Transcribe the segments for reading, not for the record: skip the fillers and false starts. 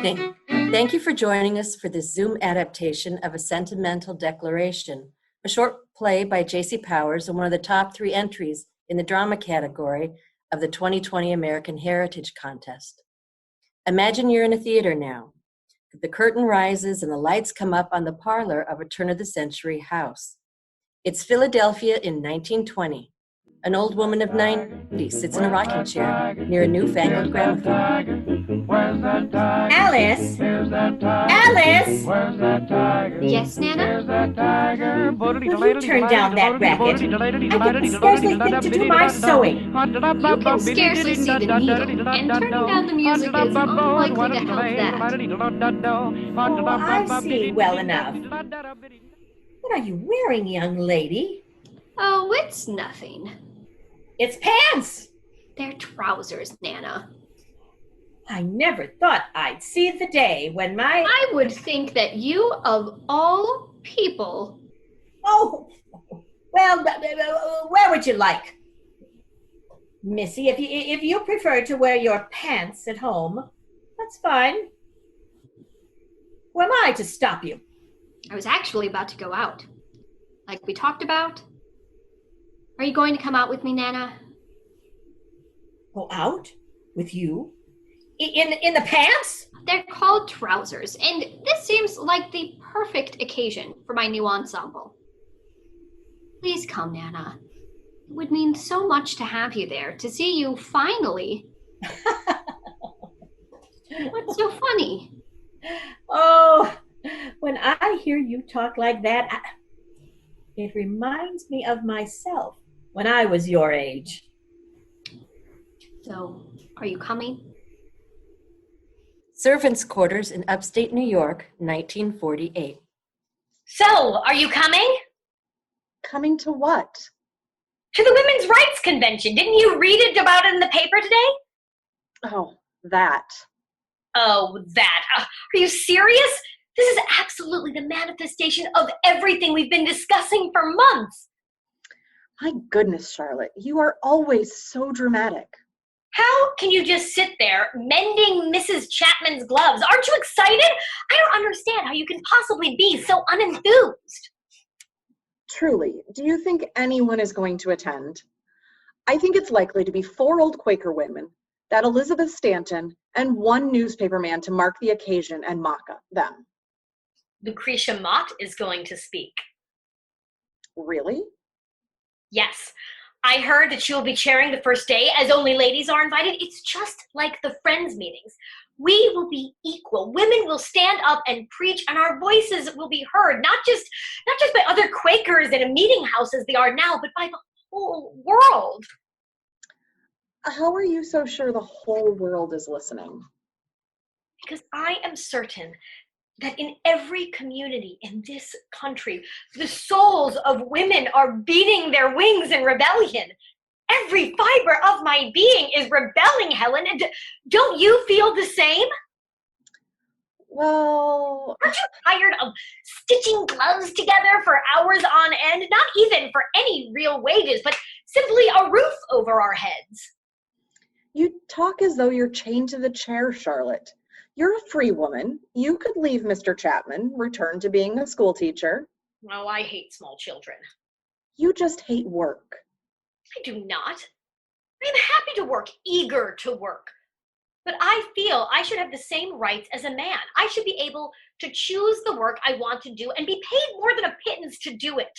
evening. Thank you for joining us for this Zoom adaptation of A Sentimental Declaration, a short play by J.C. Powers and one of the top 3 entries in the drama category of the 2020 American Heritage Contest. Imagine you're in a theater now. The curtain rises and the lights come up on the parlor of a turn-of-the-century house. It's Philadelphia in 1920. An old woman of 90 sits in a rocking chair near a newfangled gramophone. Alice? Alice? Yes, Nana? Will you turn down that racket? I can scarcely think to do my sewing. You can scarcely see the needle, and turning down the music is unlikely to help that. Oh, I see well enough. What are you wearing, young lady? Oh, it's nothing. It's pants! They're trousers, Nana. I never thought I'd see the day when I would think that you, of all people... Oh, well, where would you like? Missy, if you prefer to wear your pants at home, that's fine. Who am I to stop you? I was actually about to go out. Like we talked about. Are you going to come out with me, Nana? Go out? With you? In the pants? They're called trousers, and this seems like the perfect occasion for my new ensemble. Please come, Nana. It would mean so much to have you there, to see you finally. What's so funny? Oh, when I hear you talk like that, it reminds me of myself when I was your age. So, are you coming? Servants' quarters in upstate New York, 1948. So, are you coming? Coming to what? To the Women's Rights Convention. Didn't you read about it in the paper today? Oh, that. Oh, that. Are you serious? This is absolutely the manifestation of everything we've been discussing for months. My goodness, Charlotte, you are always so dramatic. How can you just sit there mending Mrs. Chapman's gloves? Aren't you excited? I don't understand how you can possibly be so unenthused. Truly, do you think anyone is going to attend? I think it's likely to be 4 old Quaker women, that Elizabeth Stanton, and 1 newspaper man to mark the occasion and mock them. Lucretia Mott is going to speak. Really? Yes. I heard that she will be chairing the first day, as only ladies are invited. It's just like the Friends meetings. We will be equal. Women will stand up and preach, and our voices will be heard, not just by other Quakers in a meeting house as they are now, but by the whole world. How are you so sure the whole world is listening? Because I am certain that in every community in this country, the souls of women are beating their wings in rebellion. Every fiber of my being is rebelling, Helen. And don't you feel the same? Well... Aren't you tired of stitching gloves together for hours on end? Not even for any real wages, but simply a roof over our heads. You talk as though you're chained to the chair, Charlotte. You're a free woman. You could leave Mr. Chapman, return to being a school teacher. Oh, I hate small children. You just hate work. I do not. I am happy to work, eager to work. But I feel I should have the same rights as a man. I should be able to choose the work I want to do and be paid more than a pittance to do it.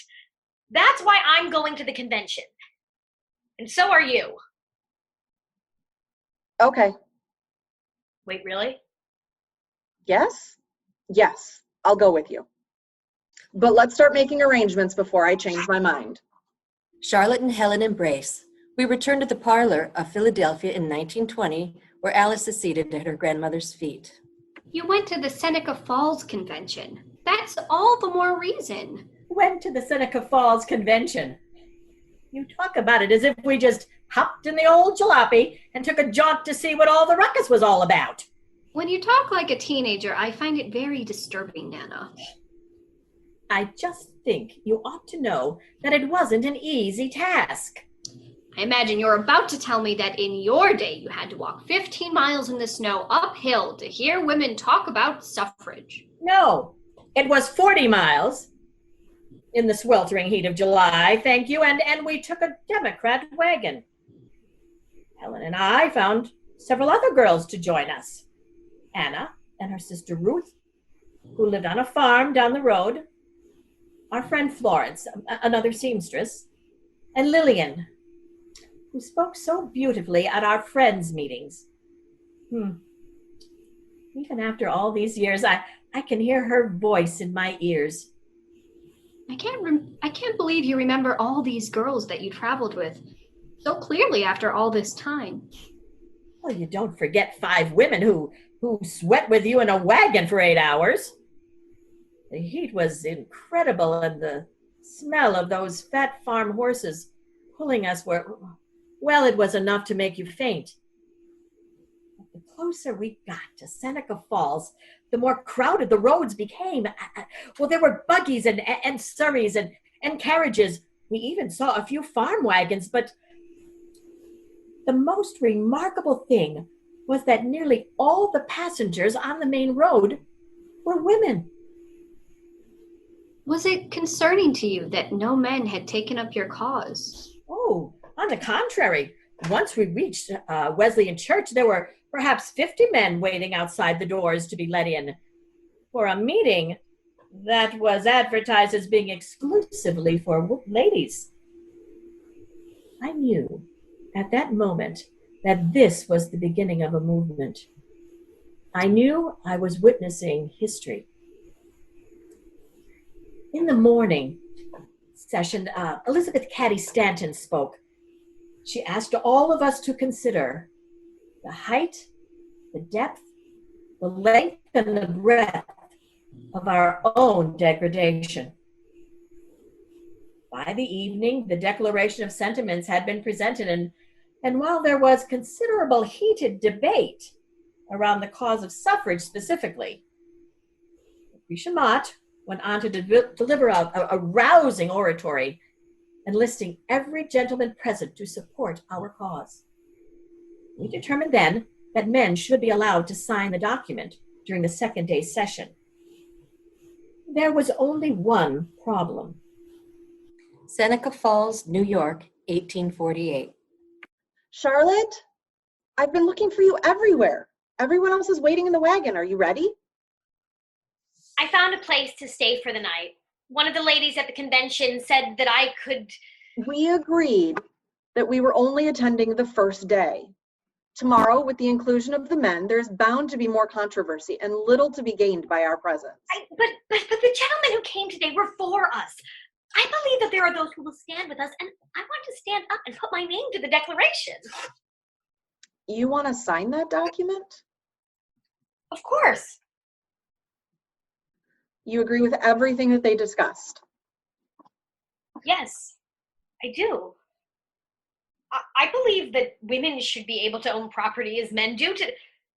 That's why I'm going to the convention. And so are you. Okay. Wait, really? Yes? Yes, I'll go with you. But let's start making arrangements before I change my mind. Charlotte and Helen embrace. We return to the parlor of Philadelphia in 1920, where Alice is seated at her grandmother's feet. You went to the Seneca Falls Convention. That's all the more reason. Went to the Seneca Falls Convention. You talk about it as if we just hopped in the old jalopy and took a jaunt to see what all the ruckus was all about. When you talk like a teenager, I find it very disturbing, Nana. I just think you ought to know that it wasn't an easy task. I imagine you're about to tell me that in your day you had to walk 15 miles in the snow uphill to hear women talk about suffrage. No, it was 40 miles in the sweltering heat of July, thank you, and we took a Democrat wagon. Helen and I found several other girls to join us. Anna and her sister Ruth, who lived on a farm down the road, our friend Florence, another seamstress, and Lillian, who spoke so beautifully at our friends' meetings. Even after all these years, I can hear her voice in my ears. I can't believe you remember all these girls that you traveled with so clearly after all this time. Well, you don't forget 5 women who sweat with you in a wagon for 8 hours. The heat was incredible, and the smell of those fat farm horses pulling us well, it was enough to make you faint. But the closer we got to Seneca Falls, the more crowded the roads became. Well, there were buggies and surreys and carriages. We even saw a few farm wagons, but the most remarkable thing was that nearly all the passengers on the main road were women. Was it concerning to you that no men had taken up your cause? Oh, on the contrary. Once we reached Wesleyan Church, there were perhaps 50 men waiting outside the doors to be let in for a meeting that was advertised as being exclusively for ladies. I knew at that moment that this was the beginning of a movement. I knew I was witnessing history. In the morning session, Elizabeth Cady Stanton spoke. She asked all of us to consider the height, the depth, the length, and the breadth of our own degradation. By the evening, the Declaration of Sentiments had been presented, and while there was considerable heated debate around the cause of suffrage specifically, Lucretia Mott went on to deliver a rousing oratory enlisting every gentleman present to support our cause. We determined then that men should be allowed to sign the document during the second day's session. There was only one problem. Seneca Falls, New York, 1848. Charlotte, I've been looking for you everywhere. Everyone else is waiting in the wagon. Are you ready? I found a place to stay for the night. One of the ladies at the convention said that I could... We agreed that we were only attending the first day. Tomorrow, with the inclusion of the men, there's bound to be more controversy and little to be gained by our presence. But the gentlemen who came today were for us. I believe that there are those who will stand with us, and I want to stand up and put my name to the declaration. You want to sign that document? Of course. You agree with everything that they discussed? Yes, I do. I believe that women should be able to own property as men do. To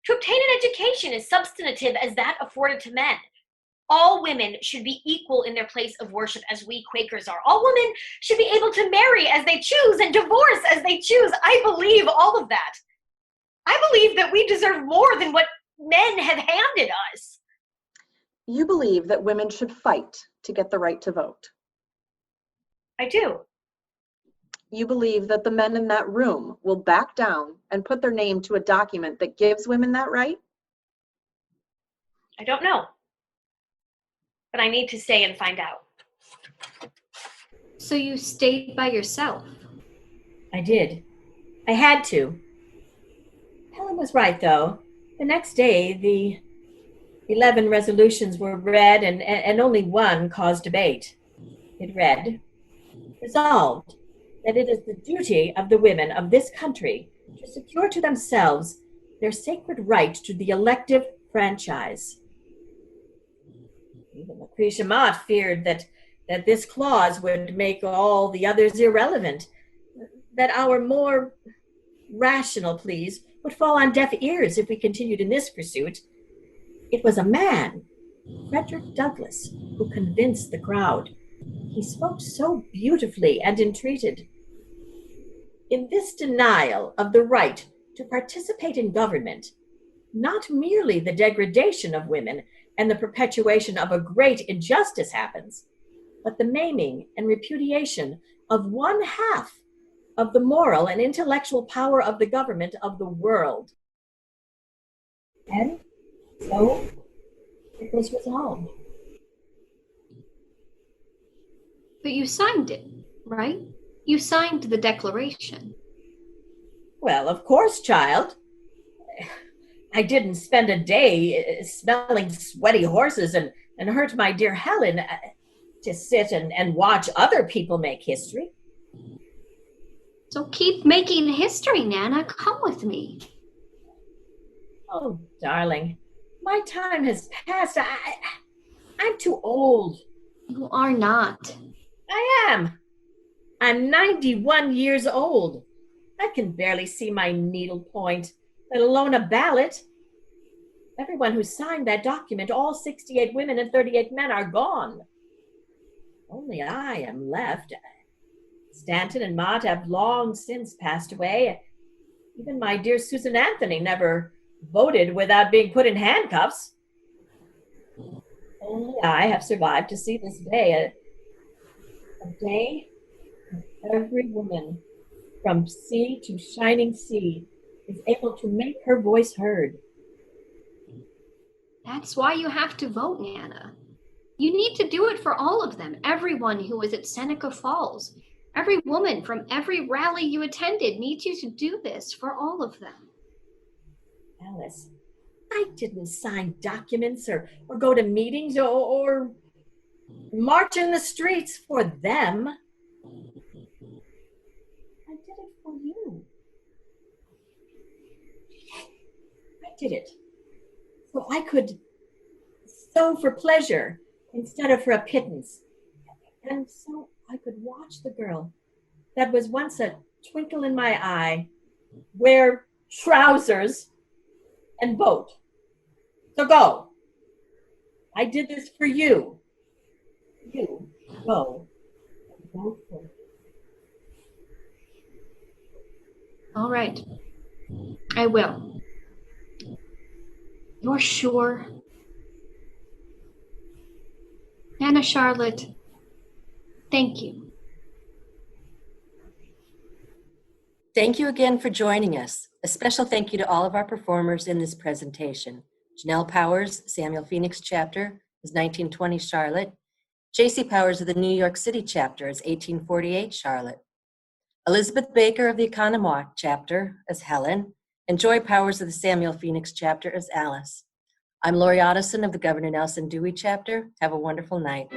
obtain an education as substantive as that afforded to men. All women should be equal in their place of worship as we Quakers are. All women should be able to marry as they choose and divorce as they choose. I believe all of that. I believe that we deserve more than what men have handed us. You believe that women should fight to get the right to vote. I do. You believe that the men in that room will back down and put their name to a document that gives women that right? I don't know. But I need to stay and find out. So you stayed by yourself? I did. I had to. Helen was right, though. The next day, the 11 resolutions were read, and only one caused debate. It read, "Resolved that it is the duty of the women of this country to secure to themselves their sacred right to the elective franchise." Even Lucretia Mott feared that this clause would make all the others irrelevant, that our more rational pleas would fall on deaf ears if we continued in this pursuit. It was a man, Frederick Douglass, who convinced the crowd. He spoke so beautifully and entreated. In this denial of the right to participate in government, not merely the degradation of women and the perpetuation of a great injustice happens, but the maiming and repudiation of one half of the moral and intellectual power of the government of the world. And so it was resolved. But you signed it, right? You signed the declaration. Well, of course, child. I didn't spend a day smelling sweaty horses and hurt my dear Helen to sit and watch other people make history. So keep making history, Nana. Come with me. Oh, darling, my time has passed. I'm too old. You are not. I am. I'm 91 years old. I can barely see my needlepoint, let alone a ballot. Everyone who signed that document, all 68 women and 38 men, are gone. Only I am left. Stanton and Mott have long since passed away. Even my dear Susan Anthony never voted without being put in handcuffs. Only I have survived to see this day, a day when every woman from sea to shining sea is able to make her voice heard. That's why you have to vote, Nana. You need to do it for all of them. Everyone who was at Seneca Falls. Every woman from every rally you attended needs you to do this for all of them. Alice, I didn't sign documents or go to meetings or march in the streets for them. I did it for you. I did it so I could sow for pleasure instead of for a pittance. And so I could watch the girl that was once a twinkle in my eye wear trousers and vote. So go. I did this for you. You go and vote for me. All right. I will. You're sure? Anna Charlotte, thank you. Thank you again for joining us. A special thank you to all of our performers in this presentation. Janelle Powers, Samuel Phoenix chapter, as 1920 Charlotte. J.C. Powers of the New York City chapter as 1848 Charlotte. Elizabeth Baker of the Economowoc chapter as Helen, and Joy Powers of the Samuel Phoenix chapter as Alice. I'm Lori Otteson of the Governor Nelson Dewey chapter. Have a wonderful night.